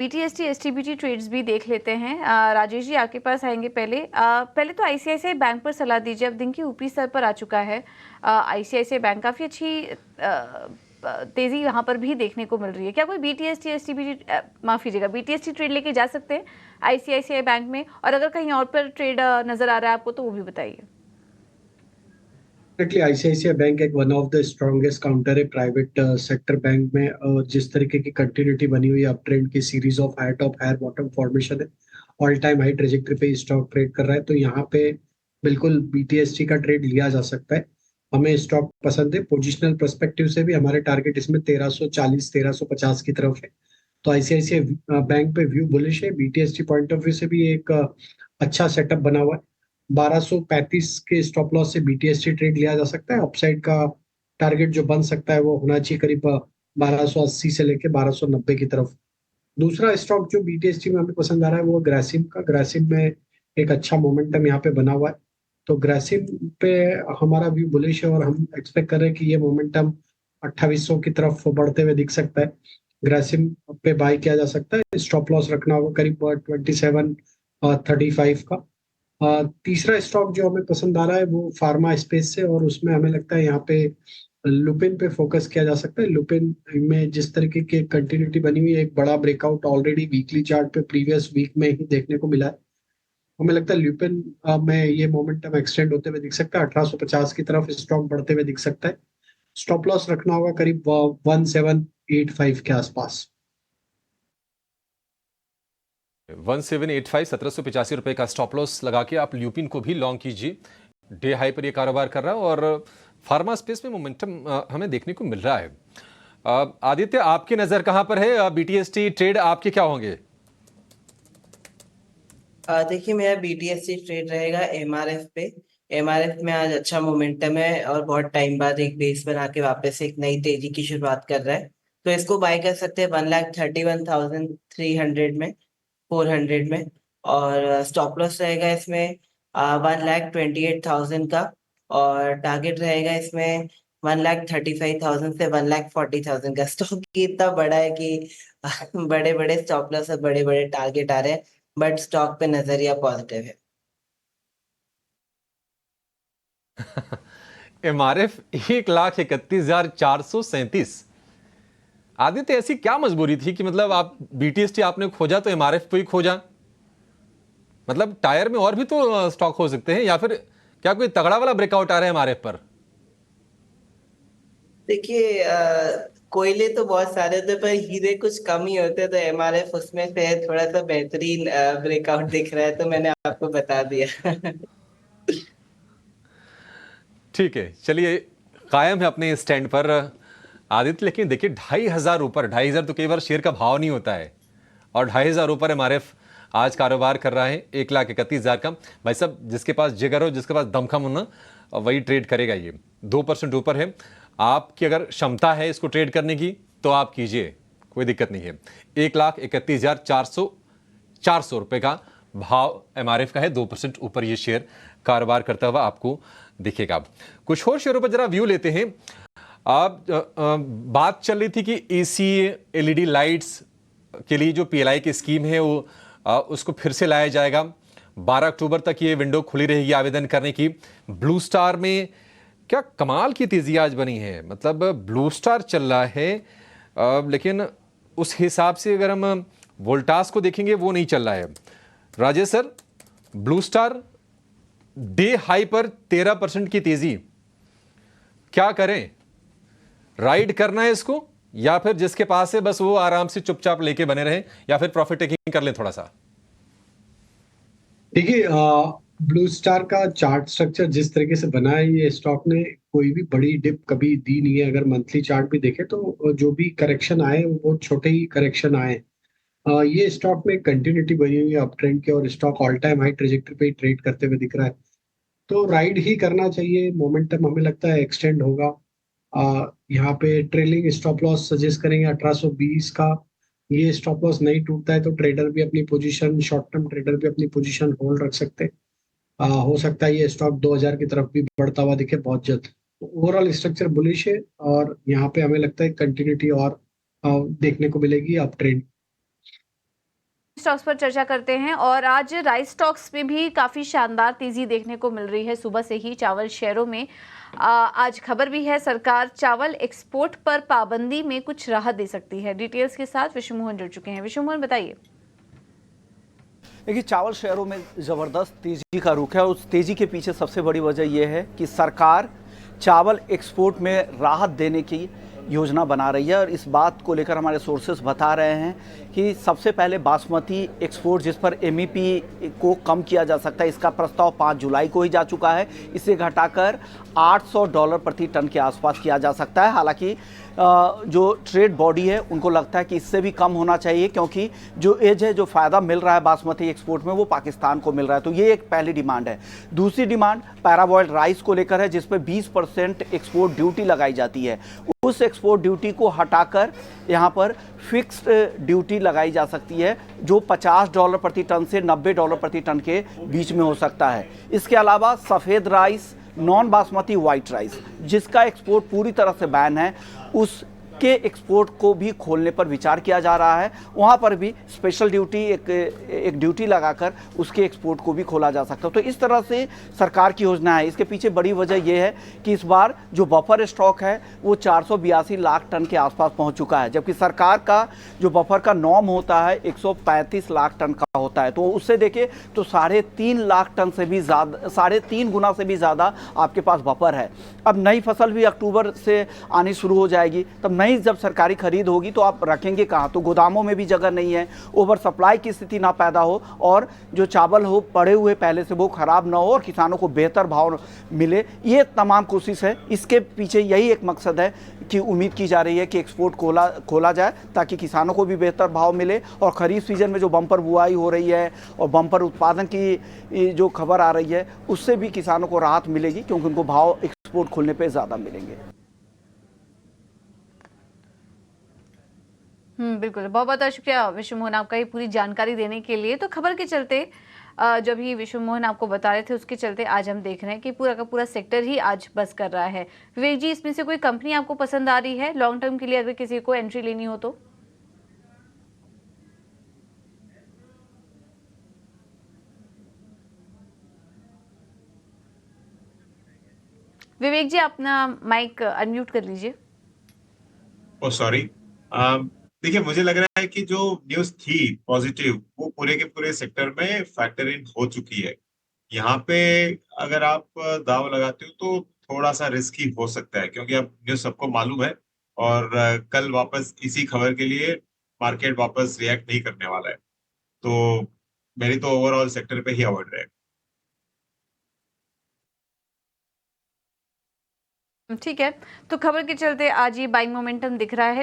BTST STBT trades भी देख लेते हैं। राजेश जी आपके पास आएंगे पहले। पहले तो आईसीआईसीआई बैंक पर सलाह दीजिए। अब दिन के ऊपरी स्तर पर आ चुका है आईसीआईसीआई बैंक, काफी अच्छी तेजी यहाँ पर भी देखने को मिल रही है। क्या कोई बीटीएसटी एसटीबीटी माफ कीजिएगा बीटीएसटी ट्रेड लेके जा सकते हैं आईसीआईसीआई बैंक में, और अगर कहीं और पर ट्रेड नजर आ रहा है आपको तो वो भी बताइए। डेफिनेटली आईसीआईसीआई बैंक एक one of the strongest counter है प्राइवेट सेक्टर बैंक में। जिस तरीके की कंटिन्यूटी बनी हुई है अप ट्रेंड की, series of high top higher bottom formation है, ऑल टाइम हाई ट्रेजेक्टरी पे स्टॉक ट्रेड कर रहा है, तो यहाँ पे बिल्कुल बीटीएसटी का ट्रेड लिया जा सकता है। हमें स्टॉक पसंद है, पोजिशनल पर्सपेक्टिव से भी हमारे टारगेट इसमें 1340 1350 की तरफ है। तो आईसीआईसीआई बैंक पे व्यू बुलिश है। बीटीएसटी पॉइंट ऑफ व्यू से भी एक अच्छा सेटअप बना हुआ है। 1235 के स्टॉप लॉस से बीटीएसटी ट्रेड लिया जा सकता है। अपसाइड का टारगेट जो बन सकता है वो होना चाहिए करीब 1280 से लेके 1290 की तरफ। दूसरा स्टॉक जो बीटीएसटी में हमें पसंद आ रहा है वो ग्रासिम का। ग्रासिम में एक अच्छा मोमेंटम यहाँ पे बना हुआ है, तो ग्रासिम पे हमारा व्यू बुलिश है और हम एक्सपेक्ट कर रहे हैं कि ये मोमेंटम 2800 की तरफ बढ़ते हुए दिख सकता है। ग्रासिम पे बाय किया जा सकता है। स्टॉप लॉस रखना होगा करीब 2735 का। तीसरा स्टॉक जो हमें पसंद आ रहा है वो फार्मा स्पेस से, और उसमें हमें लगता है यहाँ पे लुपिन पे फोकस किया जा सकता है। लुपिन में जिस तरीके की कंटिन्यूटी बनी हुई है, एक बड़ा ब्रेकआउट ऑलरेडी वीकली चार्ट पे प्रीवियस वीक में ही देखने को मिला है। हमें लगता है लुपिन में ये मोमेंटम एक्सटेंड होते हुए दिख सकता है। 1850 की तरफ स्टॉक बढ़ते हुए दिख सकता है। स्टॉप लॉस रखना होगा करीब 1785 के आसपास। 1785 1785 रुपए का स्टॉप लॉस लगा के आप ल्यूपिन को भी लॉन्ग कीजिए। डे हाई पर ये कारोबार कर रहा है और फार्मा स्पेस में मोमेंटम हमें देखने को मिल रहा है। आदित्य, आपकी नजर कहां पर है? बीटीएसटी ट्रेड आपके क्या होंगे? देखिए, मेरा बीटीएससी ट्रेड रहेगा एमआरएफ पे। एमआरएफ में आज अच्छा मोमेंटम है और बहुत टाइम बाद एक बेस बना के वापस एक नई तेजी की शुरुआत कर रहा है, तो इसको बाय कर सकते हैं 1,31,300 में, 400 में। और स्टॉप लॉस रहेगा इसमें 1,28,000 का, और टारगेट रहेगा इसमें 1,35,000 से 1,40,000 का। स्टॉक इतना बड़ा है कि बड़े बड़े स्टॉप लॉस और बड़े बड़े टारगेट आ रहे हैं, बट स्टॉक पे नजरिया पॉजिटिव है। एमआरएफ 1,31,437। आदित्य, ऐसी क्या मजबूरी थी कि मतलब आप बीटीएसटी आपने खोजा तो एमआरएफ को ही खोजा? मतलब टायर में और भी तो स्टॉक हो सकते हैं, या फिर क्या कोई तगड़ा वाला ब्रेकआउट आ रहा है एमआरएफ पर? देखिए, कोयले तो बहुत सारे होते हैं पर हीरे कुछ कम ही होते हैं, तो एमआरएफ उसमें से थोड़ा सा बेहतरीन ब्रेकआउट दिख रहा है, तो मैंने आपको बता दिया। ठीक है, चलिए, कायम है अपने स्टैंड पर आदित्य। लेकिन देखिए, 2,500 ऊपर, 2,500 तो कई बार शेयर का भाव नहीं होता है, और 2,500 ऊपर एमआरएफ आज कारोबार कर रहा है। 1,31,000 का। भाई साहब, जिसके पास जिगर हो, जिसके पास दमखम हो ना, वही ट्रेड करेगा। ये 2% ऊपर है। आपकी अगर क्षमता है इसको ट्रेड करने की तो आप कीजिए, कोई दिक्कत नहीं है। 1,31,400 रुपए का भाव एमआरएफ का है। 2% ऊपर ये शेयर कारोबार करता हुआ आपको दिखेगा। कुछ और शेयरों पर जरा व्यू लेते हैं। अब बात चल रही थी कि एसी एलईडी लाइट्स के लिए जो पीएलआई की स्कीम है वो उसको फिर से लाया जाएगा। 12 अक्टूबर तक ये विंडो खुली रहेगी आवेदन करने की। ब्लू स्टार में क्या कमाल की तेजी आज बनी है। मतलब ब्लू स्टार चल रहा है, लेकिन उस हिसाब से अगर हम वोल्टास को देखेंगे वो नहीं चल रहा है। Rajesh sir, blue star day high पर 13% की तेजी, क्या करें? राइड करना है इसको, या फिर जिसके पास है बस वो आराम से चुपचाप लेके बने रहे, या फिर प्रॉफिट टेकिंग कर लें थोड़ा सा? देखिए, ब्लू स्टार का चार्ट स्ट्रक्चर जिस तरीके से बना है, ये स्टॉक ने कोई भी बड़ी डिप कभी दी नहीं है। अगर मंथली चार्ट भी देखें तो जो भी करेक्शन आए वो छोटे ही करेक्शन आए। ये स्टॉक में कंटिन्यूटी बनी हुई है अप ट्रेंड के, और stock all time high trajectory पे ट्रेड करते हुए दिख रहा है, तो राइड ही करना चाहिए। मोमेंटम हमें लगता है एक्सटेंड होगा। यहाँ पे ट्रेलिंग स्टॉप लॉस सजेस्ट करेंगे 1820 का। ये स्टॉप लॉस नहीं टूटता है तो ट्रेडर भी अपनी पोजीशन, शॉर्ट टर्म ट्रेडर भी अपनी पोजीशन होल्ड रख सकते हैं। हो सकता है ये स्टॉक 2000 की तरफ भी बढ़ता हुआ दिखे बहुत जल्द। ओवरऑल स्ट्रक्चर बुलिश है, और यहाँ पे हमें लगता है कंटिन्यूटी और देखने को मिलेगी अप ट्रेंड। स्टॉक्स पर चर्चा करते हैं और आज राइस स्टॉक्स में भी काफ़ी शानदार तेज़ी देखने को मिल रही है। सुबह से ही चावल शेयरों में आज खबर भी है, सरकार चावल एक्सपोर्ट पर पाबंदी में कुछ राहत दे सकती है। डिटेल्स के साथ विश्व मोहन जुड़ चुके हैं। विश्व मोहन, बताइए। देखिए, चावल शेयरों में ज़बरदस्त तेज़ी का रुख है और उस तेज़ी के पीछे सबसे बड़ी वजह यह है कि सरकार चावल एक्सपोर्ट में राहत देने की योजना बना रही है। और इस बात को लेकर हमारे सोर्सेस बता रहे हैं कि सबसे पहले बासमती एक्सपोर्ट, जिस पर एमईपी को कम किया जा सकता है, इसका प्रस्ताव 5 जुलाई को ही जा चुका है। इसे घटाकर $800 प्रति टन के आसपास किया जा सकता है। हालांकि जो ट्रेड बॉडी है उनको लगता है कि इससे भी कम होना चाहिए, क्योंकि जो एज है, जो फ़ायदा मिल रहा है बासमती एक्सपोर्ट में, वो पाकिस्तान को मिल रहा है। तो ये एक पहली डिमांड है। दूसरी डिमांड पैराबॉइल्ड राइस को लेकर है, जिस पर 20% एक्सपोर्ट ड्यूटी लगाई जाती है। उस एक्सपोर्ट ड्यूटी को हटाकर यहाँ पर फिक्स्ड ड्यूटी लगाई जा सकती है, जो $50 प्रति टन से $90 प्रति टन के बीच में हो सकता है। इसके अलावा सफ़ेद rice, non basmati white rice, जिसका एक्सपोर्ट पूरी तरह से बैन है, उसके एक्सपोर्ट को भी खोलने पर विचार किया जा रहा है। वहाँ पर भी स्पेशल ड्यूटी, एक ड्यूटी लगाकर उसके एक्सपोर्ट को भी खोला जा सकता है। तो इस तरह से सरकार की योजना है। इसके पीछे बड़ी वजह यह है कि इस बार जो बफर स्टॉक है वो 482 लाख टन के आसपास पहुँच चुका है, जबकि सरकार का जो बफर का नॉर्म होता है 135 लाख टन का होता है। तो उससे देखें तो 3.5 लाख टन से भी ज़्यादा, 3.5 गुना से भी ज़्यादा आपके पास बफर है। अब नई फसल भी अक्टूबर से आनी शुरू हो जाएगी, तब नई जब सरकारी खरीद होगी तो आप रखेंगे कहाँ? तो गोदामों में भी जगह नहीं है, ओवर सप्लाई की स्थिति ना पैदा हो और जो चावल हो पड़े हुए पहले से वो खराब ना हो और किसानों को बेहतर भाव मिले। ये तमाम कोशिश है। इसके पीछे यही एक मकसद है कि उम्मीद की जा रही है कि एक्सपोर्ट खोला जाए, ताकि किसानों को भी बेहतर भाव मिले और खरीफ सीजन में जो बम्पर बुआई हो रही है और बम्पर उत्पादन की जो खबर आ रही है, उससे भी किसानों को राहत मिलेगी, क्योंकि उनको भाव एक्सपोर्ट खोलने पे ज़्यादा मिलेंगे। बिल्कुल। बहुत बहुत शुक्रिया विश्व मोहन, आपका ये पूरी जानकारी देने के लिए। तो खबर के चलते जब ही विश्व मोहन आपको बता रहे थे, उसके चलते आज हम देख रहे हैं कि पूरा का पूरा सेक्टर ही आज बस कर रहा है। विवेक जी, इसमें से कोई कंपनी आपको पसंद आ रही है लॉन्ग टर्म के लिए, अगर किसी को एंट्री लेनी हो तो? विवेक जी, अपना माइक अनम्यूट कर लीजिए। ओ सॉरी। देखिए, मुझे लग रहा है कि जो न्यूज़ थी पॉजिटिव, वो पूरे के पूरे सेक्टर में फैक्टर इन हो चुकी है। यहाँ पे अगर आप दांव लगाते हो तो थोड़ा सा रिस्की हो सकता है, क्योंकि अब न्यूज़ सबको मालूम है और कल वापस इसी खबर के लिए मार्केट वापस रिएक्ट नहीं करने वाला है। तो मेरी तो ओवरऑल सेक्टर पे ही अवॉइड रहेगा। ठीक है, तो खबर के चलते आज ये बाइंग मोमेंटम दिख रहा है।